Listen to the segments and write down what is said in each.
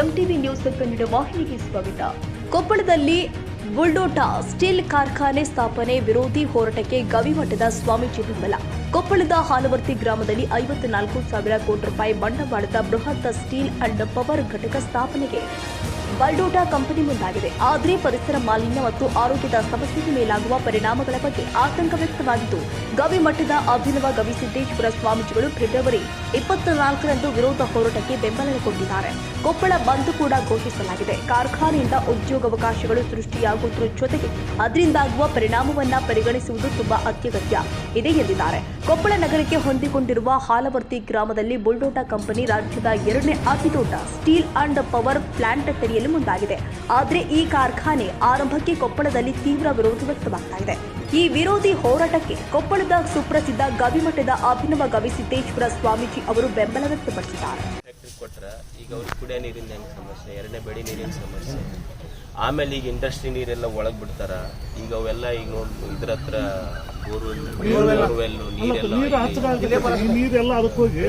MTV news Kannada ವಾಹಿನಿಗೆ ಸ್ವಾಗತ. ಕೊಪ್ಪಳದಲ್ಲಿ ಬುಲ್ಡೋಟಾ ಸ್ಟೀಲ್ ಕಾರ್ಖಾನೆ ಸ್ಥಾಪನೆ ವಿರೋಧಿ ಹೋರಾಟಕ್ಕೆ ಗವಿಮಠದ ಸ್ವಾಮೀಜಿ ಬೆಂಬಲ. ಕೊಪ್ಪಳದ ಹಾಲವರ್ತಿ ಗ್ರಾಮದಲ್ಲಿ 54,000 ಕೋಟಿ ರೂಪಾಯಿ ಬಂಡವಾಳದ ಬೃಹತ್ ಸ್ಟೀಲ್ ಅಂಡ್ ಪವರ್ ಘಟಕ ಸ್ಥಾಪನೆಗೆ ಬಲ್ಡೋಟಾ ಕಂಪನಿ ಮುಂದಾಗಿದೆ. ಆದರೆ ಪರಿಸರ ಮಾಲಿನ್ಯ ಮತ್ತು ಆರೋಗ್ಯದ ಸಮಸ್ಯೆಗೆ ಮೇಲಾಗುವ ಪರಿಣಾಮಗಳ ಬಗ್ಗೆ ಆತಂಕ ವ್ಯಕ್ತವಾಗಿದ್ದು, ಗವಿಮಠದ ಅಭಿನವ ಗವಿಸಿದ್ದೇಶ್ವರ ಸ್ವಾಮೀಜಿಗಳು ಫೆಬ್ರವರಿ 24ರಂದು ವಿರೋಧ ಹೋರಾಟಕ್ಕೆ ಬೆಂಬಲ ಕೊಟ್ಟಿದ್ದಾರೆ. ಕೊಪ್ಪಳ ಬಂದ್ ಕೂಡ ಘೋಷಿಸಲಾಗಿದೆ. ಕಾರ್ಖಾನೆಯಿಂದ ಉದ್ಯೋಗಾವಕಾಶಗಳು ಸೃಷ್ಟಿಯಾಗುವುದರ ಜೊತೆಗೆ ಅದರಿಂದಾಗುವ ಪರಿಣಾಮವನ್ನ ಪರಿಗಣಿಸುವುದು ತುಂಬಾ ಅತ್ಯಗತ್ಯ ಇದೆ ಎಂದಿದ್ದಾರೆ. ಕೊಪ್ಪಳ ನಗರಕ್ಕೆ ಹೊಂದಿಕೊಂಡಿರುವ ಹಾಲವರ್ತಿ ಗ್ರಾಮದಲ್ಲಿ ಬುಲ್ಡೋಟಾ ಕಂಪನಿ ರಾಜ್ಯದ 2ನೇ ಅತಿದೊಡ್ಡ ಸ್ಟೀಲ್ ಅಂಡ್ ಪವರ್ ಪ್ಲಾಂಟ್ ತೆರೆಯಲು ಮುಂದಾಗಿದೆ. ಆದರೆ ಈ ಕಾರ್ಖಾನೆ ಆರಂಭಕ್ಕೆ ಕೊಪ್ಪಳದಲ್ಲಿ ತೀವ್ರ ವಿರೋಧ ವ್ಯಕ್ತವಾಗ್ತಾ ಇದೆ. ಈ ವಿರೋಧಿ ಹೋರಾಟಕ್ಕೆ ಕೊಪ್ಪಳದ ಸುಪ್ರಸಿದ್ಧ ಗವಿಮಠದ ಅಭಿನವ ಗವಿಸಿದ್ದೇಶ್ವರ ಸ್ವಾಮೀಜಿ ಅವರು ಬೆಂಬಲ ವ್ಯಕ್ತಪಡಿಸಿದ್ದಾರೆ. ಈಗ ಅವ್ರಿಗೆ ಕುಡಿಯೋ ನೀರಿನ ಸಮಸ್ಯೆ, ಎರಡನೇ ಬೆಳೆ ನೀರಿನ ಸಮಸ್ಯೆ, ಆಮೇಲೆ ಈಗ ಇಂಡಸ್ಟ್ರಿ ನೀರೆಲ್ಲ ಒಳಗ್ ಬಿಡ್ತಾರ. ಈಗ ಅವೆಲ್ಲ ಈಗ ಇದ್ರ ಹತ್ರ ಬೋರ್ವೆಲ್ ನೀರೆಲ್ಲ ಅದಕ್ಕೆ ಹೋಗಿ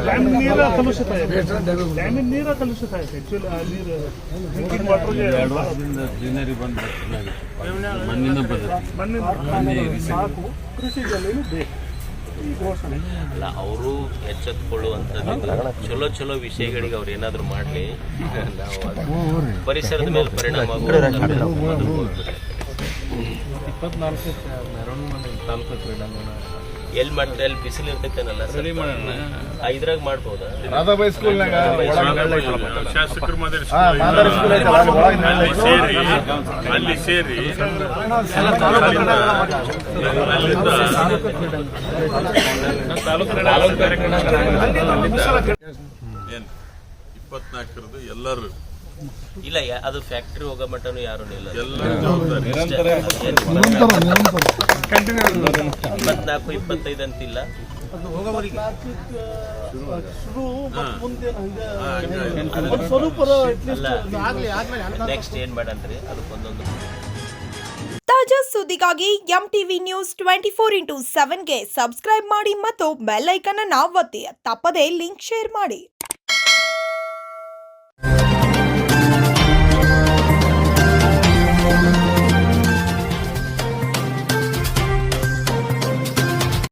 ಡ್ಯಾಮಿನ ನೀರ ಕಲುಷಿತ ಇದೆ. ಡ್ಯಾಮಿನ ನೀರ ಕಲುಷಿತ ಇದೆ. ಆಕ್ಚುಲಿ ಆ ನೀರು ಡ್ರಿಂಕಿಂಗ್ ವಾಟರ್ಗೆ ಮಣ್ಣಿನ ಸಾಕು ಕೃಷಿ ಜಮೀನು ಬೇಕು. ಅಲ್ಲ, ಅವರು ಎಚ್ಚೆತ್ತುಕೊಳ್ಳುವಂಥದ್ದು ಚಲೋ ವಿಷಯಗಳಿಗೆ ಅವ್ರು ಏನಾದ್ರು ಮಾಡಲಿ. ನಾವು ಪರಿಸರದ ಮೇಲೆ ಪರಿಣಾಮ ಎಲ್ಲಿ ಮಾಡ್ತಾರೆ, ಎಲ್ಲಿ ಬಿಸಿಲು ಇರ್ತೈತೇನಲ್ಲ, ಇದ್ರಾಗ ಮಾಡ್ಬೋದಾ? ಅಲ್ಲಿ ಸೇರಿ 24 ಎಲ್ಲರೂ ಇಲ್ಲ, ಅದು ಫ್ಯಾಕ್ಟ್ರಿ ಹೋಗೋ ಮಟ್ಟನು ಯಾರು ಇಲ್ಲ. 24-25 ಅಂತಿಲ್ಲ. ನೆಕ್ಸ್ಟ್ ಏನ್ ಮಾಡಂತ್ರಿ ಅದಕ್ಕೊಂದೊಂದು ತಾಜಾ ಸುದ್ದಿಗಾಗಿ ಎಂಟಿವಿ ನ್ಯೂಸ್ 24x7ಗೆ ಸಬ್ಸ್ಕ್ರೈಬ್ ಮಾಡಿ ಮತ್ತು ಬೆಲ್ ಐಕಾನ್ ಅನ್ನು ಒತ್ತಿ. ತಪ್ಪದೇ ಲಿಂಕ್ ಶೇರ್ ಮಾಡಿ.